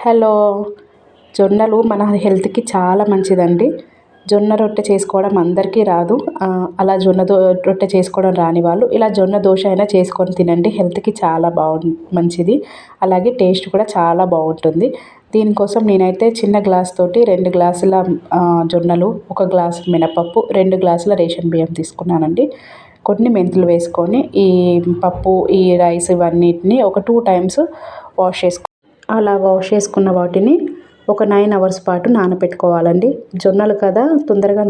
Hello. జొన్నలు మన హెల్త్కి చాలా మంచిదండి. జొన్న రొట్టె చేసుకోవడం అందరికీ రాదు. అలా రొట్టె చేసుకోవడం రాని వాళ్ళు ఇలా జొన్న దోశ అయినా చేసుకొని తినండి. హెల్త్కి చాలా మంచిది. అలాగే టేస్ట్ కూడా చాలా బాగుంటుంది. దీనికోసం నేనైతే చిన్న గ్లాస్ తోటి 2 గ్లాసుల జొన్నలు, 1 గ్లాసు మినపప్పు, 2 గ్లాసుల రేషన్ బియ్యం తీసుకున్నానండి. కొన్ని మెంతులు వేసుకొని ఈ పప్పు, ఈ రైస్ ఇవన్నిటిని ఒక 2 టైమ్స్ వాష్ అలా వాష్ చేసుకున్న వాటిని ఒక 9 అవర్స్ పాటు నానబెట్టుకోవాలండి. జొన్నలు కదా తొందరగా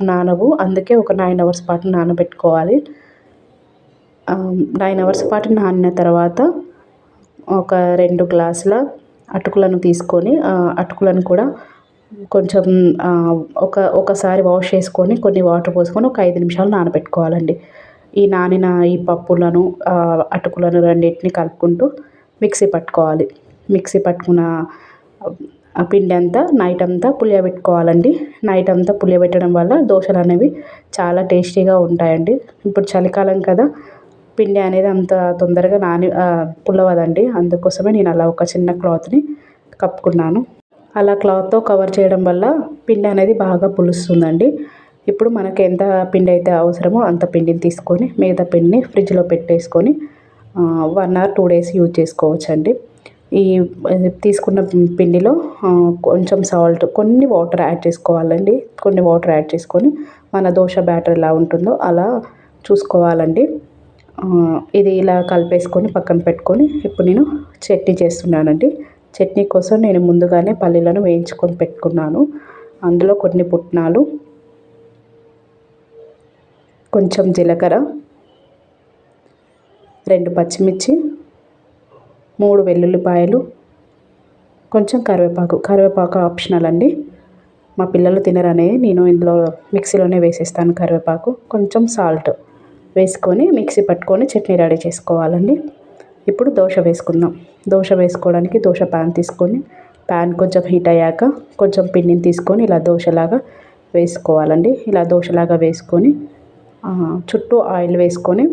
నానవు, అందుకే ఒక 9 అవర్స్ పాటు నానబెట్టుకోవాలి. 9 అవర్స్ పాటు నానిన తర్వాత ఒక 2 గ్లాసుల అటుకులను తీసుకొని అటుకులను కూడా కొంచెం ఒకసారి వాష్ చేసుకొని కొన్ని వాటర్ పోసుకొని ఒక 5 నిమిషాలు నానబెట్టుకోవాలండి. ఈ నానిన ఈ పప్పులను అటుకులను రెండింటిని కలుపుకుంటూ మిక్సీ పట్టుకోవాలి. మిక్సీ పట్టుకున్న ఆ పిండి అంతా నైట్ అంతా పులియబెట్టుకోవాలండి. నైట్ అంతా పులియబెట్టడం వల్ల దోశలు అనేవి చాలా టేస్టీగా ఉంటాయండి. ఇప్పుడు చలికాలం కదా, పిండి అనేది అంత తొందరగా పులవదండి. అందుకోసమే నేను అలా ఒక చిన్న క్లాత్ని కప్పుకున్నాను. అలా క్లాత్తో కవర్ చేయడం వల్ల పిండి అనేది బాగా పులుస్తుందండి. ఇప్పుడు మనకి ఎంత పిండి అయితే అవసరమో అంత పిండిని తీసుకొని మిగతా పిండిని ఫ్రిడ్జ్లో పెట్టేసుకొని 1 ఆర్ 2 డేస్ యూజ్ చేసుకోవచ్చండి. ఈ తీసుకున్న పిండిలో కొంచెం సాల్ట్, కొన్ని వాటర్ యాడ్ చేసుకోవాలండి. కొన్ని వాటర్ యాడ్ చేసుకొని మన దోశ బ్యాటర్ ఎలా ఉంటుందో అలా చూసుకోవాలండి. ఇది ఇలా కలిపేసుకొని పక్కన పెట్టుకొని ఇప్పుడు నేను చట్నీ చేస్తున్నానండి. చట్నీ కోసం నేను ముందుగానే పల్లీలను వేయించుకొని పెట్టుకున్నాను. అందులో కొన్ని పుట్నాలు, కొంచెం జీలకర్ర, 2 పచ్చిమిర్చి, 3 వెల్లుల్లిపాయలు, కొంచెం కరివేపాకు ఆప్షనల్ అండి. మా పిల్లలు తినరని నేను ఇందులో మిక్సీలోనే వేసేస్తాను కరివేపాకు. కొంచెం సాల్ట్ వేసుకొని మిక్సీ పట్టుకొని చట్నీ రెడీ చేసుకోవాలండి. ఇప్పుడు దోశ వేసుకుందాం. దోశ వేసుకోవడానికి దోశ ప్యాన్ తీసుకొని ప్యాన్ కొంచెం హీట్ అయ్యాక కొంచెం పిండిని తీసుకొని ఇలా దోశలాగా వేసుకోవాలండి. ఇలా దోశలాగా వేసుకొని చుట్టూ ఆయిల్ వేసుకొని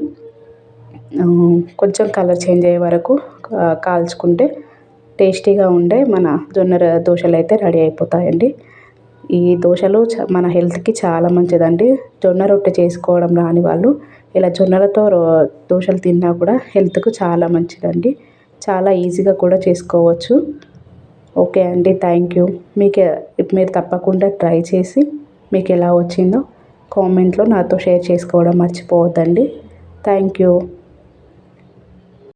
కొంచెం కలర్ చేంజ్ అయ్యే వరకు కాల్చుకుంటే టేస్టీగా ఉండే మన జొన్న దోశలు అయితే రెడీ అయిపోతాయండి. ఈ దోశలు మన హెల్త్కి చాలా మంచిదండి. జొన్న రొట్టె చేసుకోవడం రాని వాళ్ళు ఇలా జొన్నలతో దోశలు తిన్నా కూడా హెల్త్కు చాలా మంచిదండి. చాలా ఈజీగా కూడా చేసుకోవచ్చు. ఓకే అండి, థ్యాంక్ యూ. మీరు తప్పకుండా ట్రై చేసి మీకు ఎలా వచ్చిందో కామెంట్లో నాతో షేర్ చేసుకోవడం మర్చిపోవద్దండి. Thank you.